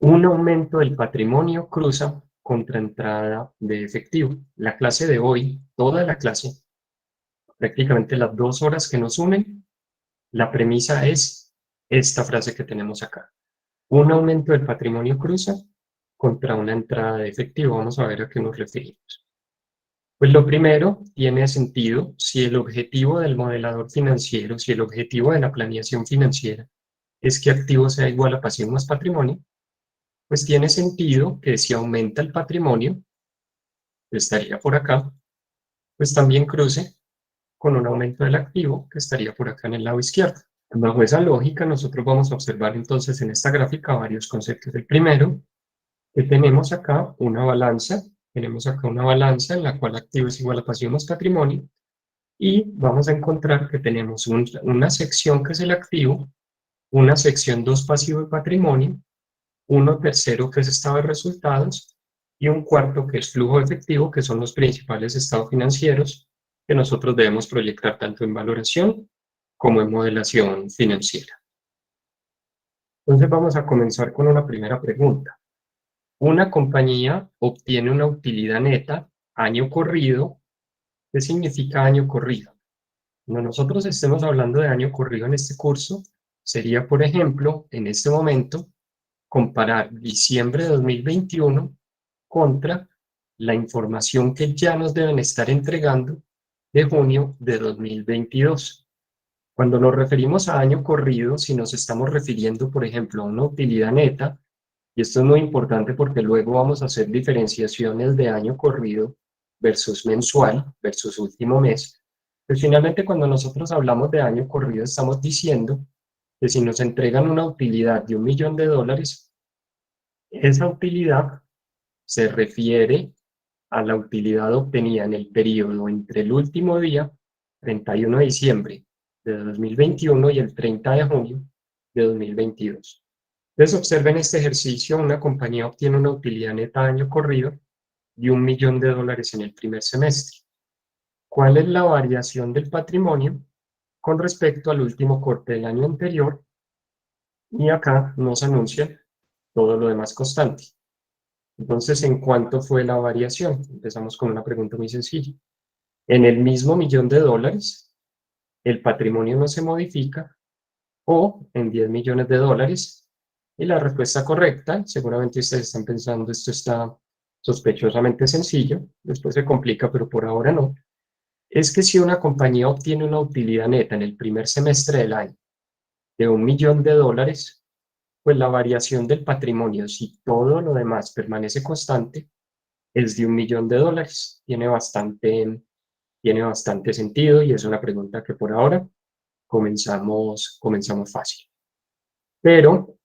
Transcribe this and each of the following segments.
Un aumento del patrimonio cruza contra entrada de efectivo. La clase de hoy, toda la clase, prácticamente las 2 horas que nos unen, la premisa es esta frase que tenemos acá. Un aumento del patrimonio cruza contra una entrada de efectivo. Vamos a ver a qué nos referimos. Pues lo primero tiene sentido si el objetivo del modelador financiero, si el objetivo de la planeación financiera es que activo sea igual a pasivo más patrimonio, pues tiene sentido que si aumenta el patrimonio, que estaría por acá, pues también cruce con un aumento del activo que estaría por acá en el lado izquierdo. Bajo esa lógica, nosotros vamos a observar entonces en esta gráfica varios conceptos. El primero, que tenemos acá una balanza, en la cual activo es igual a pasivo más patrimonio, y vamos a encontrar que tenemos una sección que es el activo, una sección 2 pasivo de patrimonio, uno tercero que es estado de resultados y un cuarto que es flujo efectivo, que son los principales estados financieros que nosotros debemos proyectar tanto en valoración como en modelación financiera. Entonces vamos a comenzar con una primera pregunta. Una compañía obtiene una utilidad neta año corrido. ¿Qué significa año corrido? Cuando nosotros estemos hablando de año corrido en este curso, sería, por ejemplo, en este momento, comparar diciembre de 2021 contra la información que ya nos deben estar entregando de junio de 2022. Cuando nos referimos a año corrido, si nos estamos refiriendo, por ejemplo, a una utilidad neta, y esto es muy importante porque luego vamos a hacer diferenciaciones de año corrido versus mensual, versus último mes, pues finalmente cuando nosotros hablamos de año corrido estamos diciendo que si nos entregan una utilidad de $1.000.000, esa utilidad se refiere a la utilidad obtenida en el periodo entre el último día, 31 de diciembre de 2021, y el 30 de junio de 2022. Entonces observen este ejercicio, una compañía obtiene una utilidad neta año corrido de $1.000.000 en el primer semestre. ¿Cuál es la variación del patrimonio con respecto al último corte del año anterior? Y acá nos anuncia todo lo demás constante. Entonces, ¿en cuánto fue la variación? Empezamos con una pregunta muy sencilla. En el mismo $1.000.000, el patrimonio no se modifica, o en $10.000.000. Y la respuesta correcta, seguramente ustedes están pensando, esto está sospechosamente sencillo, después se complica, pero por ahora no, es que si una compañía obtiene una utilidad neta en el primer semestre del año de $1.000.000, pues la variación del patrimonio, si todo lo demás permanece constante, es de $1.000.000. Tiene bastante sentido y es una pregunta que por ahora comenzamos fácil. Pero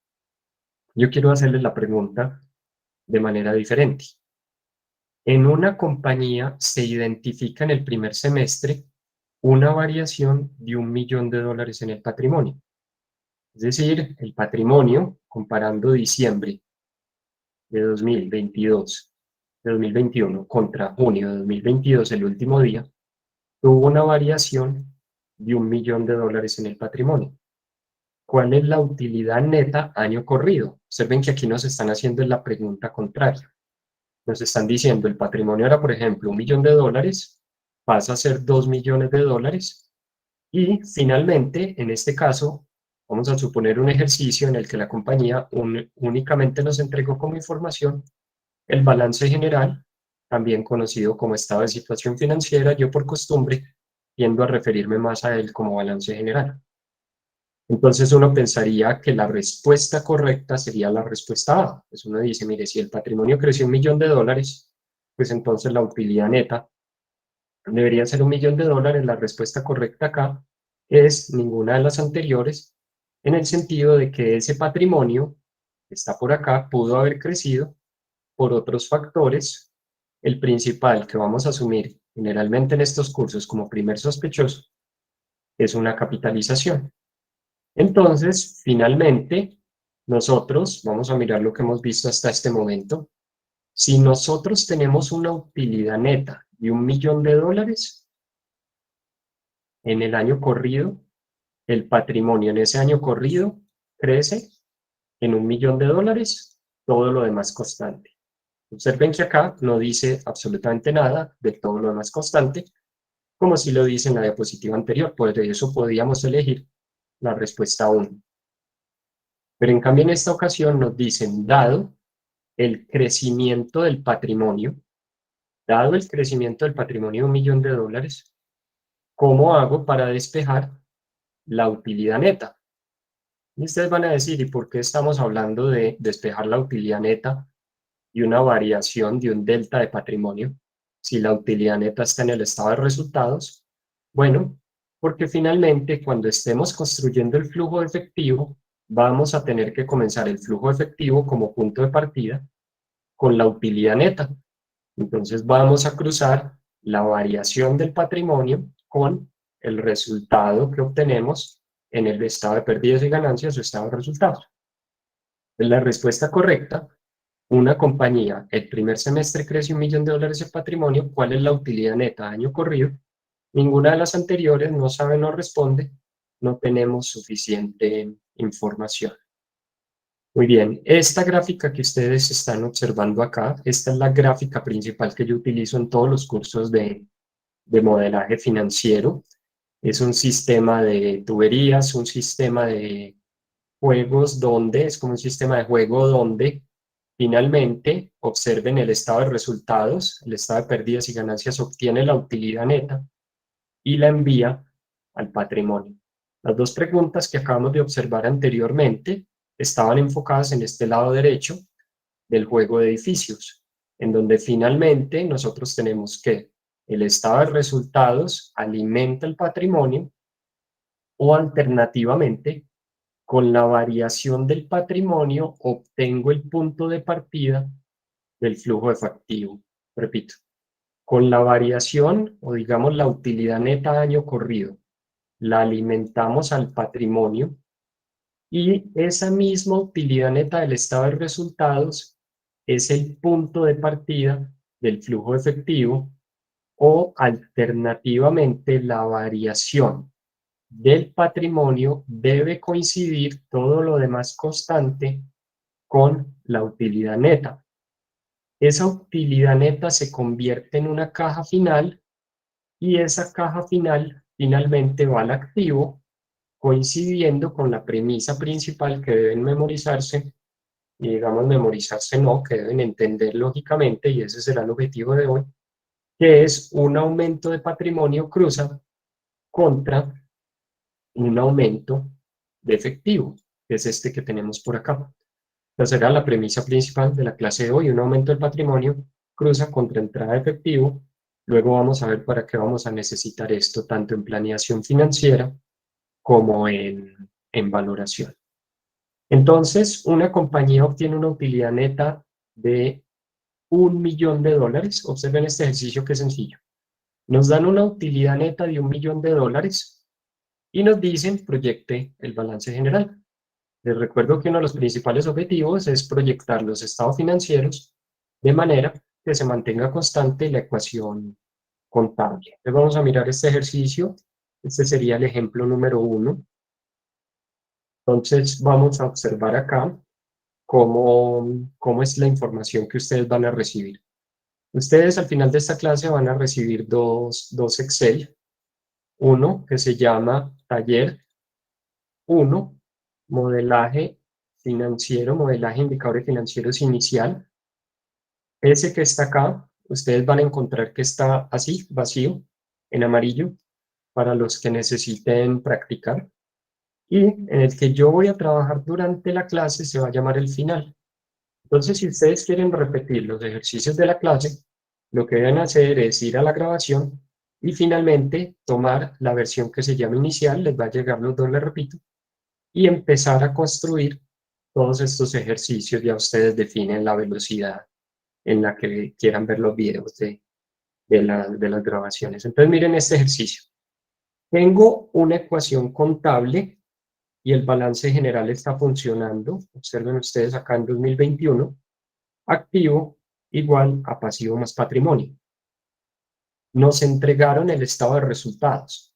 yo quiero hacerles la pregunta de manera diferente. En una compañía se identifica en el primer semestre una variación de $1.000.000 en el patrimonio. Es decir, el patrimonio, comparando diciembre de 2022, de 2021 contra junio de 2022, el último día, tuvo una variación de $1.000.000 en el patrimonio. ¿Cuál es la utilidad neta año corrido? Observen que aquí nos están haciendo la pregunta contraria. Nos están diciendo el patrimonio era, por ejemplo, $1.000.000, pasa a ser $2.000.000, y finalmente, en este caso, vamos a suponer un ejercicio en el que la compañía únicamente nos entregó como información el balance general, también conocido como estado de situación financiera. Yo por costumbre tiendo a referirme más a él como balance general. Entonces uno pensaría que la respuesta correcta sería la respuesta A. Pues uno dice, mire, si el patrimonio creció $1.000.000, pues entonces la utilidad neta debería ser $1.000.000. La respuesta correcta acá es ninguna de las anteriores, en el sentido de que ese patrimonio que está por acá pudo haber crecido por otros factores. El principal que vamos a asumir generalmente en estos cursos como primer sospechoso es una capitalización. Entonces, finalmente, nosotros vamos a mirar lo que hemos visto hasta este momento. Si nosotros tenemos una utilidad neta de $1.000.000 en el año corrido, el patrimonio en ese año corrido crece en $1.000.000. todo lo demás constante. Observen que acá no dice absolutamente nada de todo lo demás constante, como si lo dice en la diapositiva anterior. Por eso podíamos elegir la respuesta 1. Pero en cambio en esta ocasión nos dicen, dado el crecimiento del patrimonio, dado el crecimiento del patrimonio de $1.000.000, ¿cómo hago para despejar la utilidad neta? Y ustedes van a decir, ¿y por qué estamos hablando de despejar la utilidad neta y una variación de un delta de patrimonio si la utilidad neta está en el estado de resultados? Bueno, porque finalmente cuando estemos construyendo el flujo de efectivo, vamos a tener que comenzar el flujo efectivo como punto de partida con la utilidad neta. Entonces vamos a cruzar la variación del patrimonio con el resultado que obtenemos en el estado de pérdidas y ganancias o estado de resultados. La respuesta correcta, una compañía el primer semestre crece $1.000.000 en patrimonio, ¿cuál es la utilidad neta año corrido? Ninguna de las anteriores, no sabe, no responde, no tenemos suficiente información. Muy bien, esta gráfica que ustedes están observando acá, esta es la gráfica principal que yo utilizo en todos los cursos de modelaje financiero. Es un sistema de tuberías, un sistema de juegos donde, es como un sistema de juego donde finalmente, observen el estado de resultados, el estado de pérdidas y ganancias obtiene la utilidad neta y la envía al patrimonio. Las dos preguntas que acabamos de observar anteriormente estaban enfocadas en este lado derecho del juego de edificios, en donde finalmente nosotros tenemos que el estado de resultados alimenta el patrimonio o alternativamente con la variación del patrimonio obtengo el punto de partida del flujo efectivo. Repito, con la variación o digamos la utilidad neta año corrido, la alimentamos al patrimonio y esa misma utilidad neta del estado de resultados es el punto de partida del flujo efectivo o alternativamente la variación del patrimonio debe coincidir todo lo demás constante con la utilidad neta. Esa utilidad neta se convierte en una caja final y esa caja final finalmente va al activo coincidiendo con la premisa principal que deben memorizarse, y digamos memorizarse no, que deben entender lógicamente, y ese será el objetivo de hoy, que es un aumento de patrimonio cruza contra un aumento de efectivo, que es este que tenemos por acá. Esa será la premisa principal de la clase de hoy, un aumento del patrimonio cruza contra entrada de efectivo. Luego vamos a ver para qué vamos a necesitar esto, tanto en planeación financiera como en valoración. Entonces, una compañía obtiene una utilidad neta de $1.000.000. Observen este ejercicio que es sencillo. Nos dan una utilidad neta de $1.000.000 y nos dicen proyecte el balance general. Les recuerdo que uno de los principales objetivos es proyectar los estados financieros de manera que se mantenga constante la ecuación contable. Entonces vamos a mirar este ejercicio. Este sería el ejemplo número 1. Entonces vamos a observar acá cómo es la información que ustedes van a recibir. Ustedes al final de esta clase van a recibir dos Excel. Uno que se llama Taller 1, Modelaje Financiero, Modelaje de Indicadores Financieros Inicial. Ese que está acá, ustedes van a encontrar que está así, vacío, en amarillo, para los que necesiten practicar. Y en el que yo voy a trabajar durante la clase se va a llamar el final. Entonces, si ustedes quieren repetir los ejercicios de la clase, lo que deben hacer es ir a la grabación y finalmente tomar la versión que se llama inicial, les va a llegar los dos, les repito, y empezar a construir todos estos ejercicios. Ya ustedes definen la velocidad en la que quieran ver los videos de las grabaciones. Entonces, miren este ejercicio. Tengo una ecuación contable y el balance general está funcionando. Observen ustedes acá en 2021. Activo igual a pasivo más patrimonio. Nos entregaron el estado de resultados.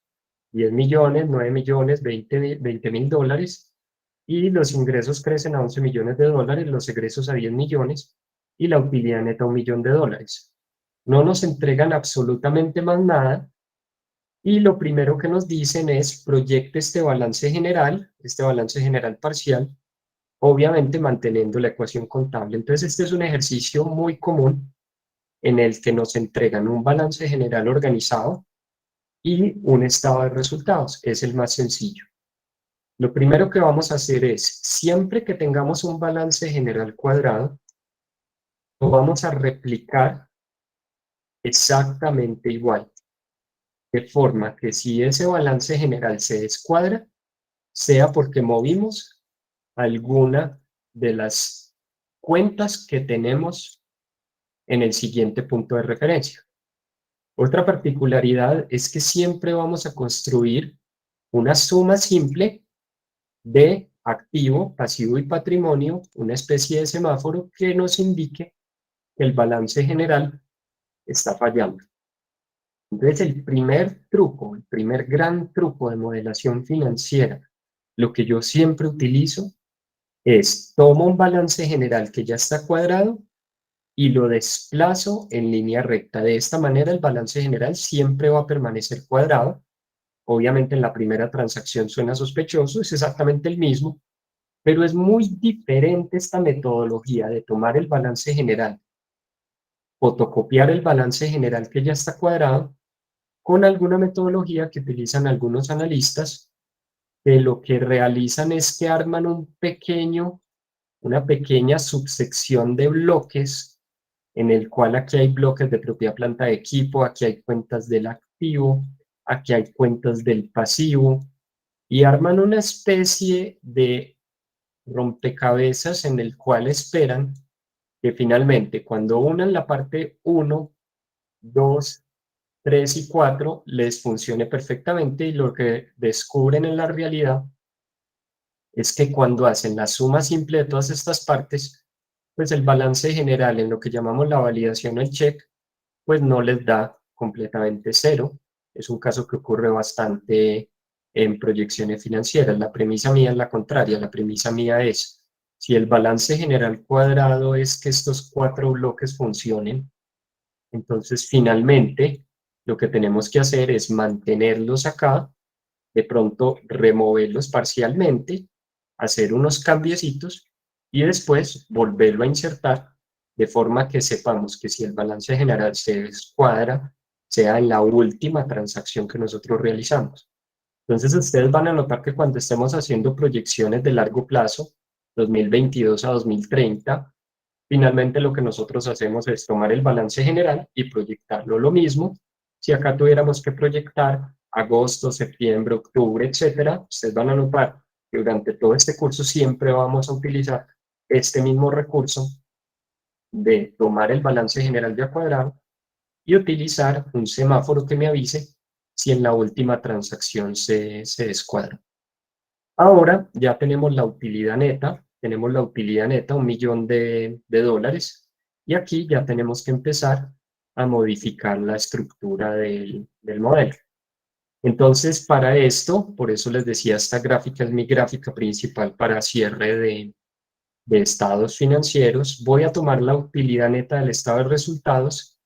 10 millones, 9 millones, $20.000. y los ingresos crecen a 11 millones de dólares, los egresos a 10 millones y la utilidad neta a $1 millón. No nos entregan absolutamente más nada y lo primero que nos dicen es proyecte este balance general parcial, obviamente manteniendo la ecuación contable. Entonces este es un ejercicio muy común en el que nos entregan un balance general organizado y un estado de resultados. Es el más sencillo. Lo primero que vamos a hacer es, siempre que tengamos un balance general cuadrado, lo vamos a replicar exactamente igual, de forma que si ese balance general se descuadra, sea porque movimos alguna de las cuentas que tenemos en el siguiente punto de referencia. Otra particularidad es que siempre vamos a construir una suma simple de activo, pasivo y patrimonio, una especie de semáforo que nos indique que el balance general está fallando. Entonces, el primer truco, el primer gran truco de modelación financiera, lo que yo siempre utilizo es tomo un balance general que ya está cuadrado y lo desplazo en línea recta. De esta manera, el balance general siempre va a permanecer cuadrado. Obviamente, en la primera transacción suena sospechoso, es exactamente el mismo, pero es muy diferente esta metodología de tomar el balance general, fotocopiar el balance general que ya está cuadrado, con alguna metodología que utilizan algunos analistas, que lo que realizan es que arman una pequeña subsección de bloques, en el cual aquí hay bloques de propiedad planta de equipo, aquí hay cuentas del activo, aquí hay cuentas del pasivo, y arman una especie de rompecabezas en el cual esperan que finalmente cuando unan la parte 1, 2, 3 y 4 les funcione perfectamente, y lo que descubren en la realidad es que cuando hacen la suma simple de todas estas partes, pues el balance general en lo que llamamos la validación o el check, pues no les da completamente cero. Es un caso que ocurre bastante en proyecciones financieras. La premisa mía es la contraria. La premisa mía es, si el balance general cuadrado es que estos 4 bloques funcionen, entonces finalmente lo que tenemos que hacer es mantenerlos acá, de pronto removerlos parcialmente, hacer unos cambiecitos y después volverlo a insertar, de forma que sepamos que si el balance general se descuadra, sea en la última transacción que nosotros realizamos. Entonces ustedes van a notar que cuando estemos haciendo proyecciones de largo plazo, 2022 a 2030, finalmente lo que nosotros hacemos es tomar el balance general y proyectarlo. Lo mismo, si acá tuviéramos que proyectar agosto, septiembre, octubre, etcétera, ustedes van a notar que durante todo este curso siempre vamos a utilizar este mismo recurso de tomar el balance general ya cuadrado y utilizar un semáforo que me avise si en la última transacción se descuadra. Ahora ya tenemos la utilidad neta, $1 millón de dólares, y aquí ya tenemos que empezar a modificar la estructura del modelo. Entonces, para esto, por eso les decía, esta gráfica es mi gráfica principal para cierre de estados financieros. Voy a tomar la utilidad neta del estado de resultados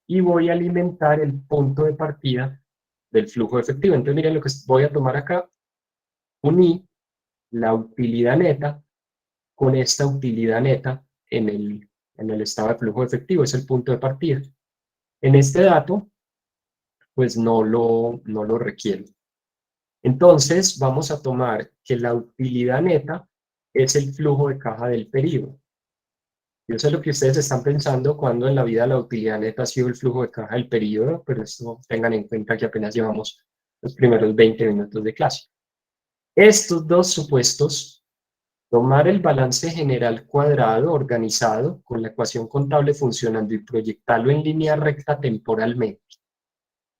y voy a alimentar el punto de partida del flujo efectivo. Entonces, miren lo que voy a tomar acá, uní la utilidad neta con esta utilidad neta en el estado de flujo efectivo, es el punto de partida. En este dato, pues no lo requiero. Entonces, vamos a tomar que la utilidad neta es el flujo de caja del periodo. Yo sé lo que ustedes están pensando cuando en la vida la utilidad neta ha sido el flujo de caja del periodo, pero esto tengan en cuenta que apenas llevamos los primeros 20 minutos de clase. Estos dos supuestos, tomar el balance general cuadrado organizado con la ecuación contable funcionando y proyectarlo en línea recta temporalmente,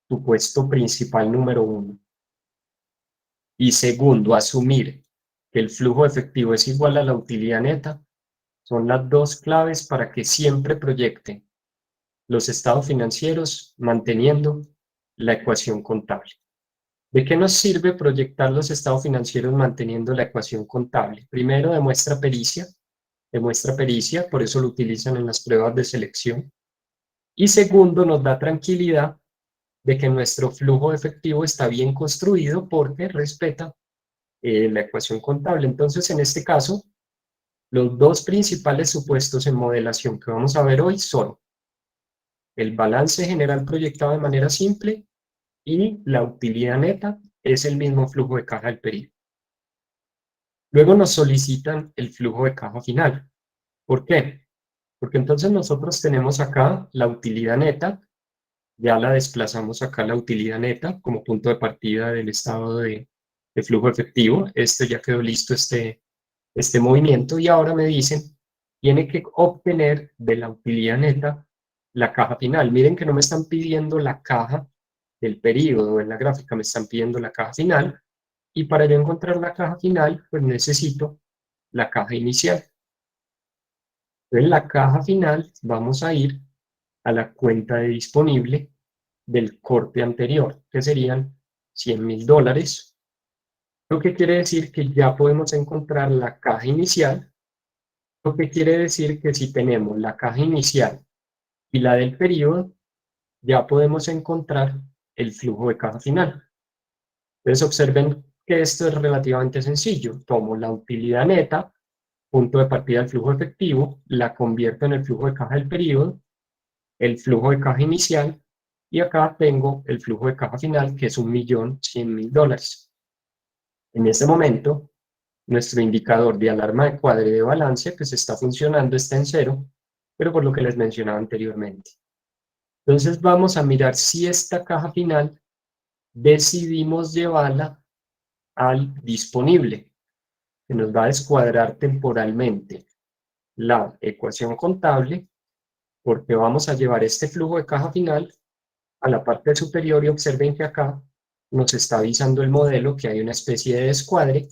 supuesto principal número 1. Y segundo, asumir que el flujo efectivo es igual a la utilidad neta, son las dos claves para que siempre proyecten los estados financieros manteniendo la ecuación contable. ¿De qué nos sirve proyectar los estados financieros manteniendo la ecuación contable? Primero, demuestra pericia, por eso lo utilizan en las pruebas de selección. Y segundo, nos da tranquilidad de que nuestro flujo de efectivo está bien construido porque respeta la ecuación contable. Entonces, en este caso, los dos principales supuestos en modelación que vamos a ver hoy son el balance general proyectado de manera simple y la utilidad neta es el mismo flujo de caja del periodo. Luego nos solicitan el flujo de caja final. ¿Por qué? Porque entonces nosotros tenemos acá la utilidad neta, ya la desplazamos acá la utilidad neta como punto de partida del estado de flujo efectivo. Ya quedó listo este movimiento y ahora me dicen, tiene que obtener de la utilidad neta la caja final. Miren que no me están pidiendo la caja del periodo en la gráfica, me están pidiendo la caja final y para yo encontrar la caja final, pues necesito la caja inicial. En la caja final vamos a ir a la cuenta de disponible del corte anterior, que serían $100.000. Lo que quiere decir que ya podemos encontrar la caja inicial, lo que quiere decir que si tenemos la caja inicial y la del periodo, ya podemos encontrar el flujo de caja final. Entonces observen que esto es relativamente sencillo. Tomo la utilidad neta, punto de partida del flujo efectivo, la convierto en el flujo de caja del periodo, el flujo de caja inicial, y acá tengo el flujo de caja final, que es $1.100.000. En este momento, nuestro indicador de alarma de cuadro y de balance, pues está funcionando, está en cero, pero por lo que les mencionaba anteriormente. Entonces vamos a mirar si esta caja final decidimos llevarla al disponible, que nos va a descuadrar temporalmente la ecuación contable, porque vamos a llevar este flujo de caja final a la parte superior y observen que acá nos está avisando el modelo que hay una especie de descuadre,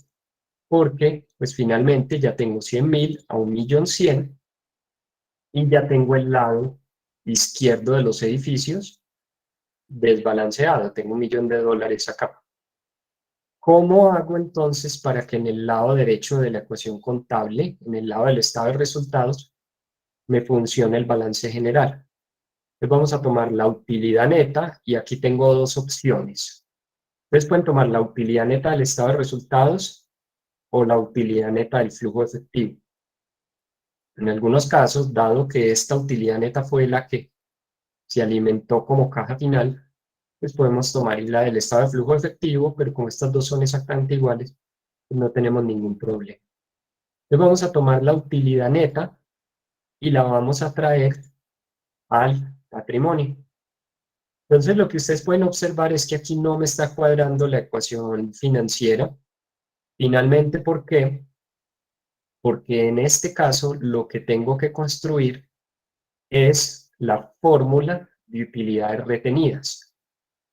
porque pues finalmente ya tengo 100.000 a 1.100.000 y ya tengo el lado izquierdo de los edificios desbalanceado, tengo $1.000.000 acá. ¿Cómo hago entonces para que en el lado derecho de la ecuación contable, en el lado del estado de resultados, me funcione el balance general? Entonces vamos a tomar la utilidad neta y aquí tengo dos opciones. Ustedes pueden tomar la utilidad neta del estado de resultados o la utilidad neta del flujo efectivo. En algunos casos, dado que esta utilidad neta fue la que se alimentó como caja final, pues podemos tomar la del estado de flujo efectivo, pero como estas dos son exactamente iguales, pues no tenemos ningún problema. Entonces vamos a tomar la utilidad neta y la vamos a traer al patrimonio. Entonces lo que ustedes pueden observar es que aquí no me está cuadrando la ecuación financiera. Finalmente, ¿por qué? Porque en este caso lo que tengo que construir es la fórmula de utilidades retenidas.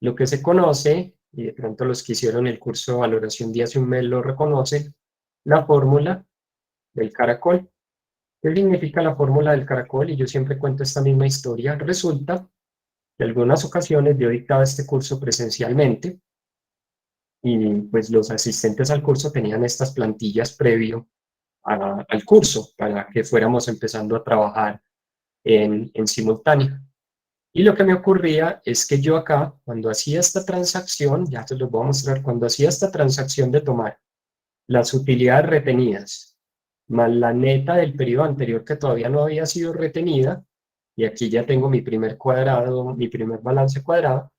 Lo que se conoce, y de pronto los que hicieron el curso de valoración de hace un mes lo reconocen, la fórmula del caracol. ¿Qué significa la fórmula del caracol? Y yo siempre cuento esta misma historia. Resulta que en algunas ocasiones yo dictaba este curso presencialmente y pues los asistentes al curso tenían estas plantillas previo al curso para que fuéramos empezando a trabajar en simultáneo. Y lo que me ocurría es que yo acá, cuando hacía esta transacción, ya te lo voy a mostrar, cuando hacía esta transacción de tomar las utilidades retenidas más la neta del periodo anterior que todavía no había sido retenida, y aquí ya tengo mi primer cuadrado, mi primer balance cuadrado,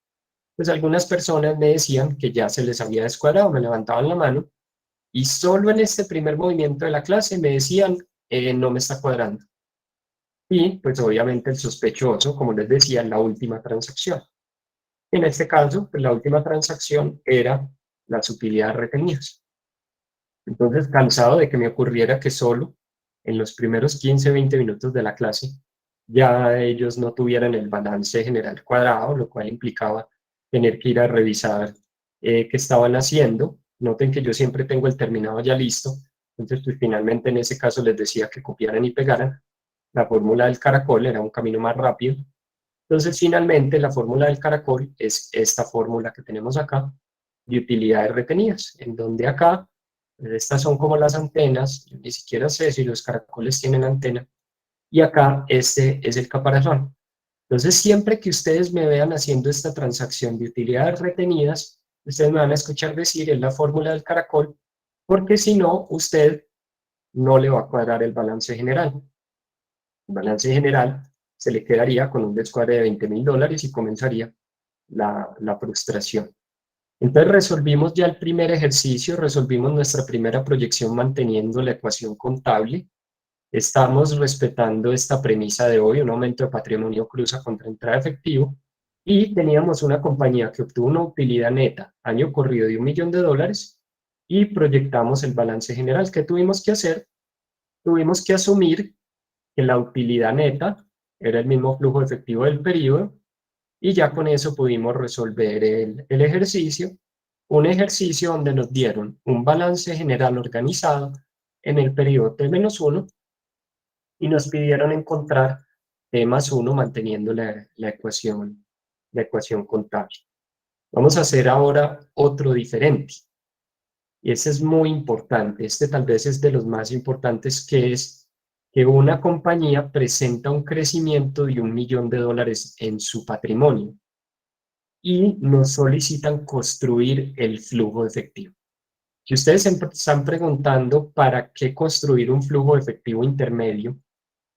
pues algunas personas me decían que ya se les había descuadrado, me levantaban la mano, y solo en este primer movimiento de la clase me decían, no me está cuadrando. Y pues obviamente el sospechoso, como les decía, la última transacción. En este caso, pues la última transacción era las utilidades retenidas. Entonces, cansado de que me ocurriera que solo en los primeros 15-20 minutos de la clase ya ellos no tuvieran el balance general cuadrado, lo cual implicaba tener que ir a revisar qué estaban haciendo. Noten que yo siempre tengo el terminado ya listo, entonces pues finalmente en ese caso les decía que copiaran y pegaran. La fórmula del caracol era un camino más rápido. Entonces finalmente la fórmula del caracol es esta fórmula que tenemos acá, de utilidades retenidas, en donde acá, pues estas son como las antenas, yo ni siquiera sé si los caracoles tienen antena, y acá este es el caparazón. Entonces, siempre que ustedes me vean haciendo esta transacción de utilidades retenidas, ustedes me van a escuchar decir es la fórmula del caracol, porque si no, usted no le va a cuadrar el balance general. El balance general se le quedaría con un descuadre de $20,000 y comenzaría la frustración. Entonces resolvimos ya el primer ejercicio, resolvimos nuestra primera proyección manteniendo la ecuación contable. Estamos respetando esta premisa de hoy, un aumento de patrimonio cruza contra entrada de efectivo, y teníamos una compañía que obtuvo una utilidad neta año corrido de $1,000,000 y proyectamos el balance general. ¿Qué tuvimos que hacer? Tuvimos que asumir que la utilidad neta era el mismo flujo efectivo del periodo, y ya con eso pudimos resolver el ejercicio, un ejercicio donde nos dieron un balance general organizado en el periodo T-1 y nos pidieron encontrar T+1 manteniendo la ecuación contable. Vamos a hacer ahora otro diferente, y ese es muy importante, este tal vez es de los más importantes, que es que una compañía presenta un crecimiento de $1,000,000 en su patrimonio y nos solicitan construir el flujo efectivo. Si ustedes se están preguntando para qué construir un flujo efectivo intermedio,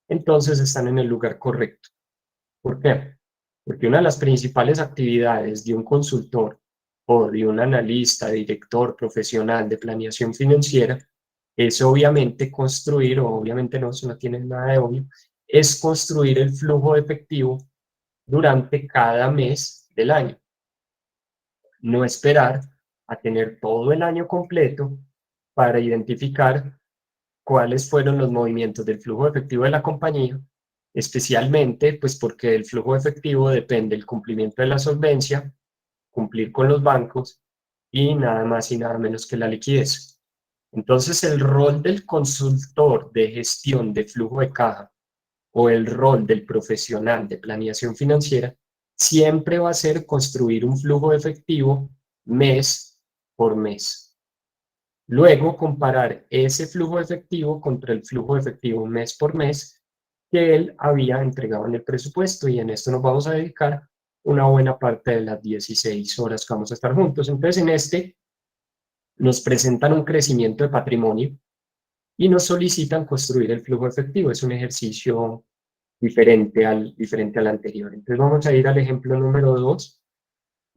entonces están en el lugar correcto. ¿Por qué? Porque una de las principales actividades de un consultor o de un analista, director profesional de planeación financiera es obviamente construir, o obviamente no, eso no tiene nada de obvio, es construir el flujo de efectivo durante cada mes del año. No esperar a tener todo el año completo para identificar cuáles fueron los movimientos del flujo efectivo de la compañía, especialmente pues porque el flujo efectivo depende del cumplimiento de la solvencia, cumplir con los bancos y nada más y nada menos que la liquidez. Entonces el rol del consultor de gestión de flujo de caja o el rol del profesional de planeación financiera siempre va a ser construir un flujo efectivo mes por mes. Luego comparar ese flujo efectivo contra el flujo efectivo mes por mes que él había entregado en el presupuesto, y en esto nos vamos a dedicar una buena parte de las 16 horas que vamos a estar juntos. Entonces en este nos presentan un crecimiento de patrimonio y nos solicitan construir el flujo efectivo. Es un ejercicio diferente al anterior. Entonces vamos a ir al ejemplo número 2.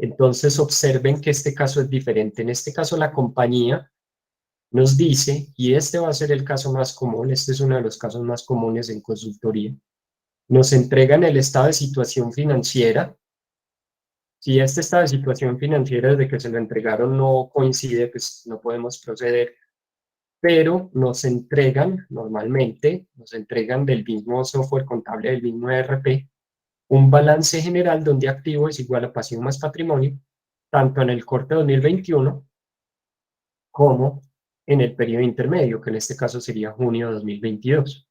Entonces observen que este caso es diferente. En este caso la compañía nos dice, y este va a ser el caso más común, este es uno de los casos más comunes en consultoría, nos entregan el estado de situación financiera. Si este estado de situación financiera desde que se lo entregaron no coincide, pues no podemos proceder, pero nos entregan normalmente, nos entregan del mismo software contable, del mismo ERP, un balance general donde activo es igual a pasivo más patrimonio, tanto en el corte 2021 como en el periodo intermedio, que en este caso sería junio de 2022.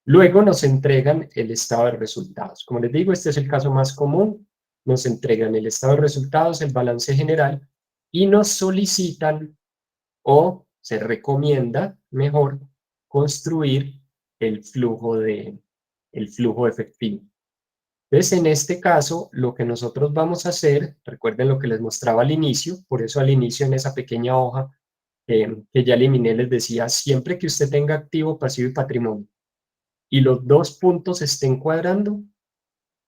Luego nos entregan el estado de resultados. Como les digo, este es el caso más común. Nos entregan el estado de resultados, el balance general, y nos solicitan, o se recomienda mejor, construir el flujo efectivo. Entonces, en este caso, lo que nosotros vamos a hacer, recuerden lo que les mostraba al inicio, por eso al inicio en esa pequeña hoja que ya eliminé, les decía, siempre que usted tenga activo, pasivo y patrimonio, y los dos puntos estén cuadrando,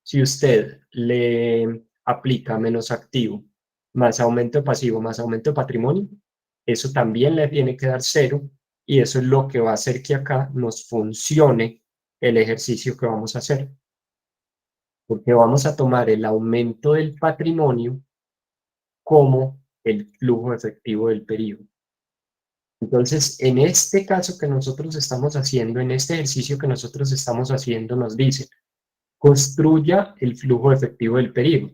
si usted le aplica menos activo, más aumento de pasivo, más aumento de patrimonio, eso también le tiene que dar cero, y eso es lo que va a hacer que acá nos funcione el ejercicio que vamos a hacer, porque vamos a tomar el aumento del patrimonio como el flujo efectivo del periodo. Entonces, en este caso que nosotros estamos haciendo, en este ejercicio que nosotros estamos haciendo, nos dice, construya el flujo efectivo del periodo,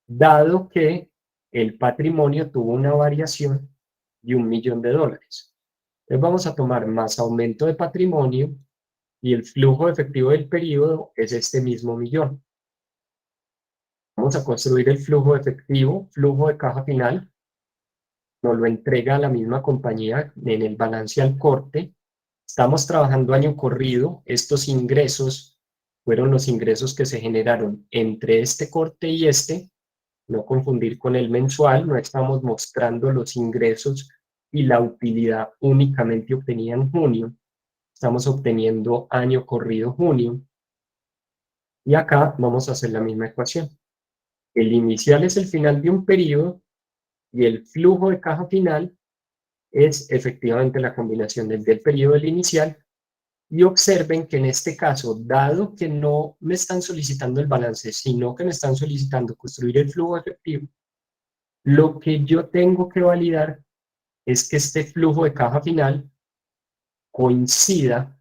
dado que el patrimonio tuvo una variación de $1,000,000. Entonces vamos a tomar más aumento de patrimonio y el flujo efectivo del periodo es este mismo millón. vamos a construir el flujo efectivo, flujo de caja final, nos lo entrega la misma compañía en el balance al corte. Estamos trabajando año corrido, estos ingresos fueron los ingresos que se generaron entre este corte y este, no confundir con el mensual, no estamos mostrando los ingresos y la utilidad únicamente obtenida en junio, estamos obteniendo año corrido junio, y acá vamos a hacer la misma ecuación. El inicial es el final de un periodo y el flujo de caja final es efectivamente la combinación del periodo del inicial. Y observen que en este caso, dado que no me están solicitando el balance, sino que me están solicitando construir el flujo efectivo, lo que yo tengo que validar es que este flujo de caja final coincida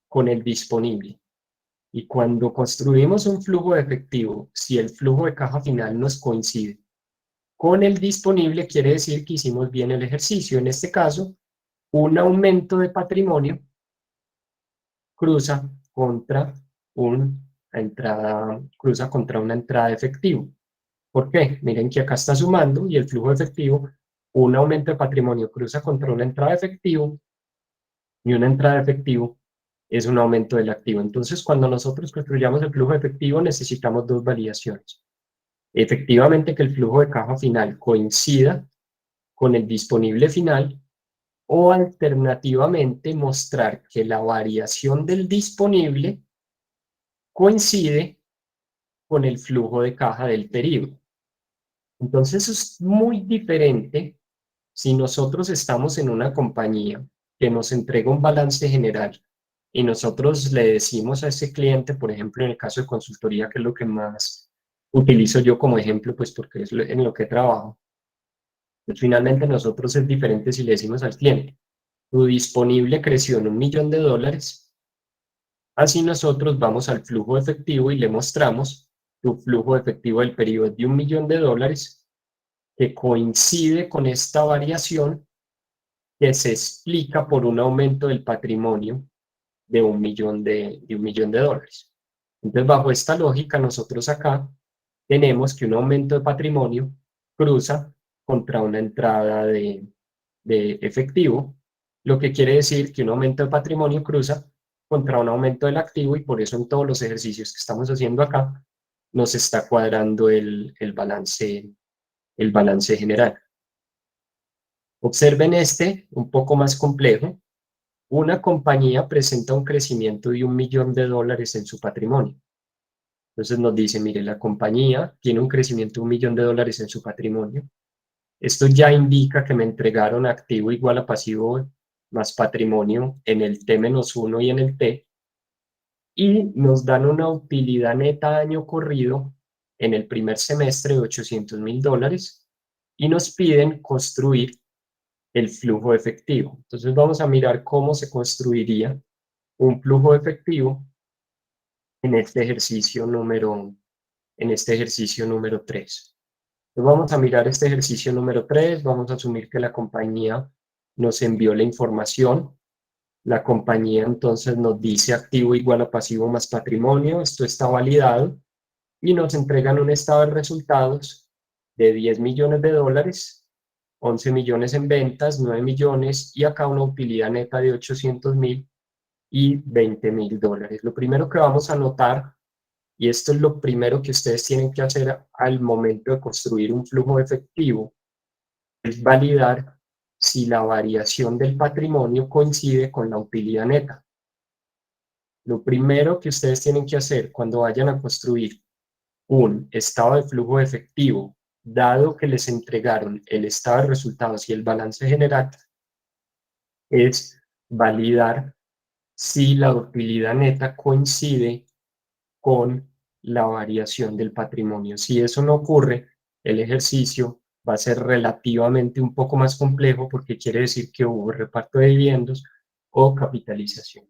con el disponible. Y cuando construimos un flujo efectivo, si el flujo de caja final nos coincide con el disponible, quiere decir que hicimos bien el ejercicio. En este caso, un aumento de patrimonio cruza contra una entrada de efectivo. ¿Por qué? Miren que acá está sumando y el flujo efectivo, un aumento de patrimonio cruza contra una entrada de efectivo, y una entrada de efectivo es un aumento del activo. Entonces, cuando nosotros construyamos el flujo efectivo, necesitamos dos validaciones. Efectivamente, que el flujo de caja final coincida con el disponible final, o alternativamente mostrar que la variación del disponible coincide con el flujo de caja del periodo. Entonces es muy diferente si nosotros estamos en una compañía que nos entrega un balance general y nosotros le decimos a ese cliente, por ejemplo, en el caso de consultoría, que es lo que más utilizo yo como ejemplo, pues porque es en lo que trabajo, pues finalmente nosotros es diferente si le decimos al cliente, tu disponible creció en $1.000.000, así nosotros vamos al flujo efectivo y le mostramos tu flujo efectivo del periodo de $1.000.000, que coincide con esta variación que se explica por un aumento del patrimonio de $1.000.000. Entonces, bajo esta lógica, nosotros acá tenemos que un aumento de patrimonio cruza contra una entrada de efectivo, lo que quiere decir que un aumento de patrimonio cruza contra un aumento del activo, y por eso en todos los ejercicios que estamos haciendo acá nos está cuadrando el balance general. Observen este, un poco más complejo. Una compañía presenta un crecimiento de $1.000.000 en su patrimonio. Entonces nos dice, mire, la compañía tiene un crecimiento de $1.000.000 en su patrimonio. Esto ya indica que me entregaron activo igual a pasivo más patrimonio en el T-1 y en el T, y nos dan una utilidad neta año corrido en el primer semestre de $800.000, y nos piden construir el flujo efectivo. Entonces vamos a mirar cómo se construiría un flujo efectivo en este ejercicio número 3. Entonces vamos a mirar este ejercicio número 3, vamos a asumir que la compañía nos envió la información. La compañía entonces nos dice activo igual a pasivo más patrimonio, esto está validado, y nos entregan un estado de resultados de $10.000.000, 11 millones en ventas, 9 millones, y acá una utilidad neta de 800.000 y $20.000. Lo primero que vamos a notar, y esto es lo primero que ustedes tienen que hacer al momento de construir un flujo efectivo, es validar si la variación del patrimonio coincide con la utilidad neta. Lo primero que ustedes tienen que hacer cuando vayan a construir un estado de flujo efectivo, dado que les entregaron el estado de resultados y el balance general, es validar si la utilidad neta coincide con la variación del patrimonio. Si eso no ocurre, el ejercicio va a ser relativamente un poco más complejo, porque quiere decir que hubo reparto de dividendos o capitalización.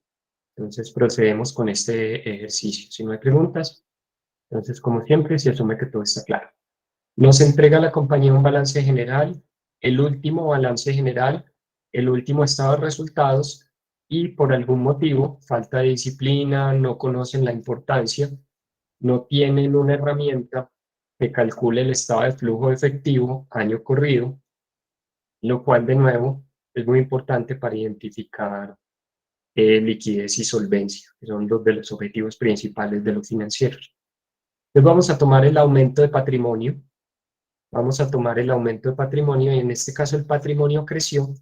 Entonces procedemos con este ejercicio. Si no hay preguntas, entonces como siempre se asume que todo está claro. Nos entrega la compañía un balance general, el último balance general, el último estado de resultados, y por algún motivo, falta de disciplina, no conocen la importancia, no tienen una herramienta que calcule el estado de flujo de efectivo año corrido, lo cual de nuevo es muy importante para identificar liquidez y solvencia, que son dos de los objetivos principales de los financieros. Entonces vamos a tomar el aumento de patrimonio, vamos a tomar el aumento de patrimonio y en este caso el patrimonio creció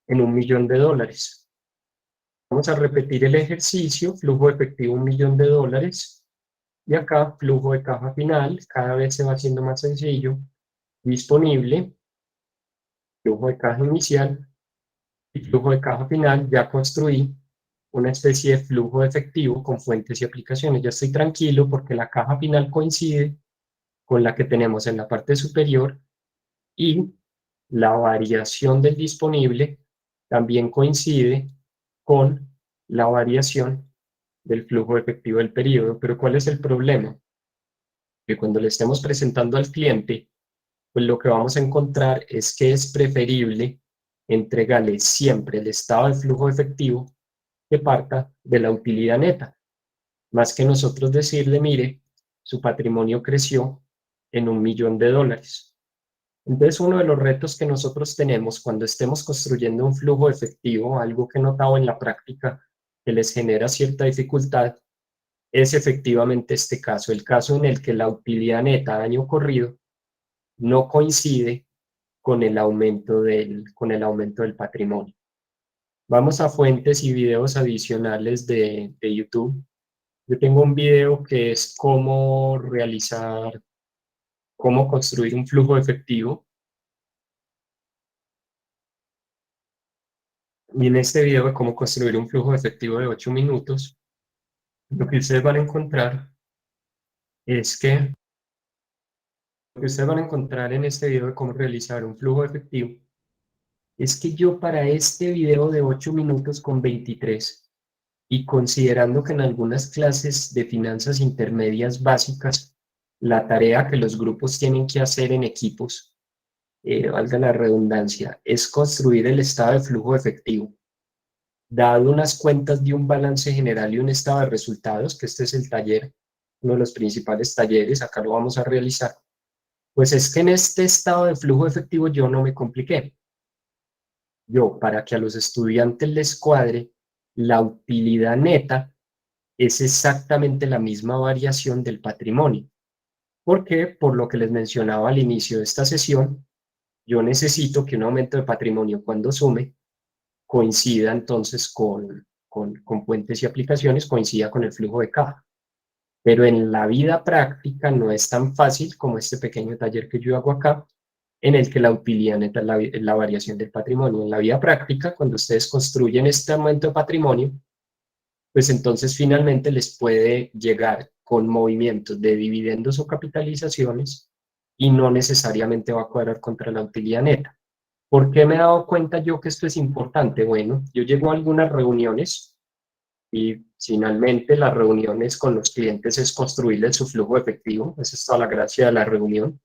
en $1.000.000. Vamos a repetir el ejercicio, flujo efectivo $1.000.000 y acá flujo de caja final, cada vez se va haciendo más sencillo, disponible, flujo de caja inicial y flujo de caja final. Ya construí una especie de flujo de efectivo con fuentes y aplicaciones. Ya estoy tranquilo porque la caja final coincide con la que tenemos en la parte superior y la variación del disponible también coincide con la variación del flujo efectivo del periodo. Pero ¿cuál es el problema? Que cuando le estemos presentando al cliente, pues lo que vamos a encontrar es que es preferible entregarle siempre el estado de flujo efectivo que parta de la utilidad neta, más que nosotros decirle, mire, su patrimonio creció en $1.000.000. Entonces, uno de los retos que nosotros tenemos cuando estemos construyendo un flujo efectivo, algo que he notado en la práctica que les genera cierta dificultad, es efectivamente este caso, el caso en el que la utilidad neta año corrido no coincide con el aumento del patrimonio. Vamos a fuentes y videos adicionales de YouTube. Yo tengo un video que es cómo construir un flujo efectivo. Y en este video de cómo construir un flujo efectivo de 8 minutos, lo que ustedes van a encontrar es que lo que ustedes van a encontrar en este video de cómo realizar un flujo efectivo es que yo para este video de 8 minutos con 23 y considerando que en algunas clases de finanzas intermedias básicas la tarea que los grupos tienen que hacer en equipos, valga la redundancia, es construir el estado de flujo efectivo, dado unas cuentas de un balance general y un estado de resultados, que este es el taller, uno de los principales talleres, acá lo vamos a realizar, pues es que en este estado de flujo efectivo yo no me compliqué. Yo, para que a los estudiantes les cuadre, la utilidad neta es exactamente la misma variación del patrimonio. Porque, por lo que les mencionaba al inicio de esta sesión, yo necesito que un aumento de patrimonio cuando sume coincida entonces con fuentes y aplicaciones, coincida con el flujo de caja. Pero en la vida práctica no es tan fácil como este pequeño taller que yo hago acá, en el que la utilidad neta es la variación del patrimonio. En la vida práctica, cuando ustedes construyen este aumento de patrimonio, pues entonces finalmente les puede llegar con movimientos de dividendos o capitalizaciones y no necesariamente va a cuadrar contra la utilidad neta. ¿Por qué me he dado cuenta yo que esto es importante? Bueno, yo llego a algunas reuniones y finalmente las reuniones con los clientes es construirles su flujo efectivo. Esa es toda la gracia de la reunión.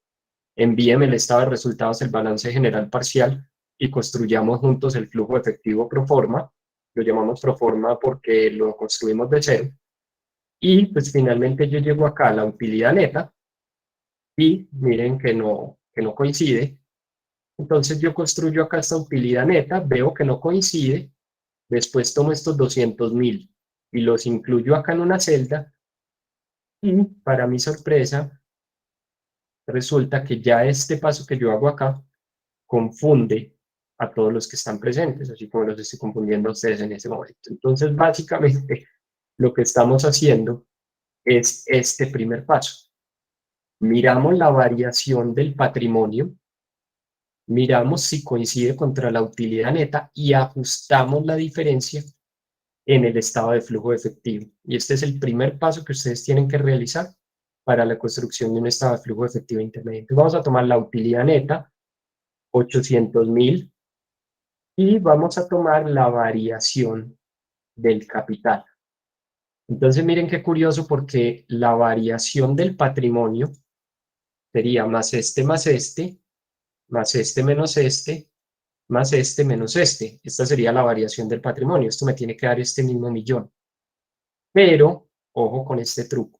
Envíeme el estado de resultados, el balance general parcial y construyamos juntos el flujo efectivo pro forma. Lo llamamos pro forma porque lo construimos de cero. Y pues finalmente yo llego acá a la utilidad neta y miren que no coincide. Entonces yo construyo acá esta utilidad neta, veo que no coincide, después tomo estos 200.000 y los incluyo acá en una celda y para mi sorpresa resulta que ya este paso que yo hago acá confunde a todos los que están presentes, así como los estoy confundiendo a ustedes en ese momento. Entonces básicamente lo que estamos haciendo es este primer paso. Miramos la variación del patrimonio, miramos si coincide contra la utilidad neta y ajustamos la diferencia en el estado de flujo efectivo. Y este es el primer paso que ustedes tienen que realizar para la construcción de un estado de flujo efectivo intermedio. Entonces vamos a tomar la utilidad neta, 800.000, y vamos a tomar la variación del capital. Entonces miren qué curioso porque la variación del patrimonio sería más este más este, más este menos este, más este menos este. Esta sería la variación del patrimonio. Esto me tiene que dar este mismo millón. Pero, ojo con este truco.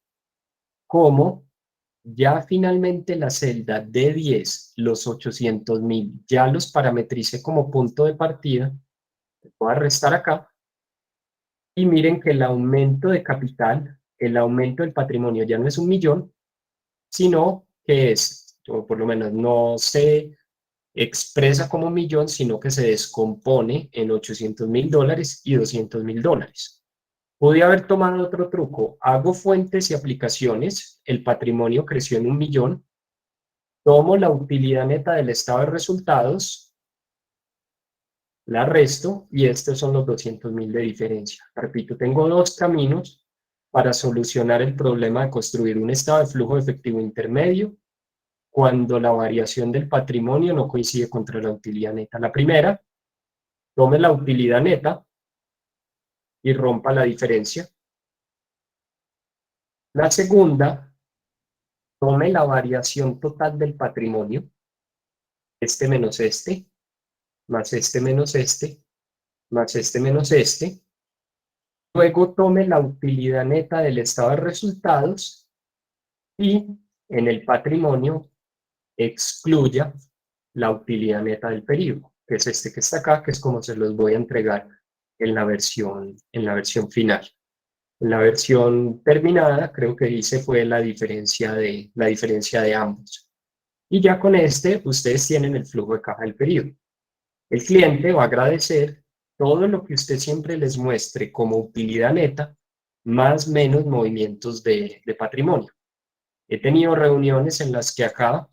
Como Ya finalmente la celda D10, los 800.000, ya los parametricé como punto de partida. Voy a restar acá. Y miren que el aumento de capital, el aumento del patrimonio ya no es 1.000.000, sino que es, o por lo menos no se expresa como 1.000.000, sino que se descompone en $800.000 y $200.000. Pude haber tomado otro truco. Hago fuentes y aplicaciones, el patrimonio creció en 1.000.000, tomo la utilidad neta del estado de resultados, la resto y estos son los 200.000 de diferencia. Repito, tengo dos caminos para solucionar el problema de construir un estado de flujo de efectivo intermedio cuando la variación del patrimonio no coincide contra la utilidad neta. La primera, tome la utilidad neta y rompa la diferencia. La segunda, tome la variación total del patrimonio, este menos este, más este menos este, más este menos este. Luego tome la utilidad neta del estado de resultados y en el patrimonio excluya la utilidad neta del periodo, que es este que está acá, que es como se los voy a entregar en la versión final. En la versión terminada, creo que dice fue la diferencia de ambos. Y ya con este, ustedes tienen el flujo de caja del periodo. El cliente va a agradecer todo lo que usted siempre les muestre como utilidad neta, más menos movimientos de patrimonio. He tenido reuniones en las que acá,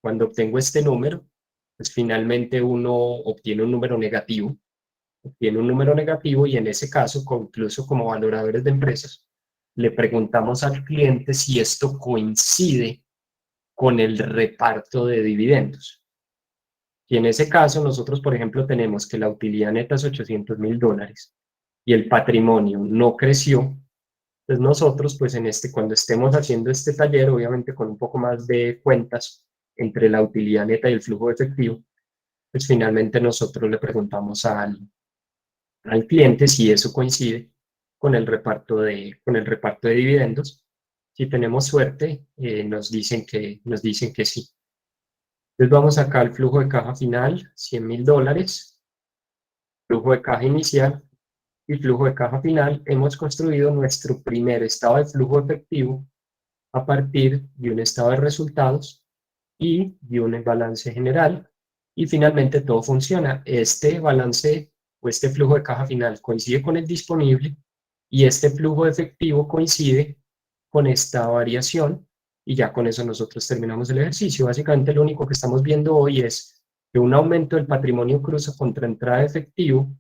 cuando obtengo este número, pues finalmente uno obtiene un número negativo, y en ese caso, incluso como valoradores de empresas, le preguntamos al cliente si esto coincide con el reparto de dividendos. Y en ese caso, nosotros, por ejemplo, tenemos que la utilidad neta es $800.000 y el patrimonio no creció. Entonces nosotros, pues cuando estemos haciendo este taller, obviamente con un poco más de cuentas entre la utilidad neta y el flujo de efectivo, pues finalmente nosotros le preguntamos al cliente si eso coincide con el reparto de dividendos. Si tenemos suerte, nos dicen que sí. Entonces vamos acá al flujo de caja final, $100.000, flujo de caja inicial y flujo de caja final. Hemos construido nuestro primer estado de flujo efectivo a partir de un estado de resultados y de un balance general. Y finalmente todo funciona. Este balance o este flujo de caja final coincide con el disponible y este flujo efectivo coincide con esta variación y ya con eso nosotros terminamos el ejercicio. Básicamente lo único que estamos viendo hoy es que un aumento del patrimonio cruza contra entrada de efectivo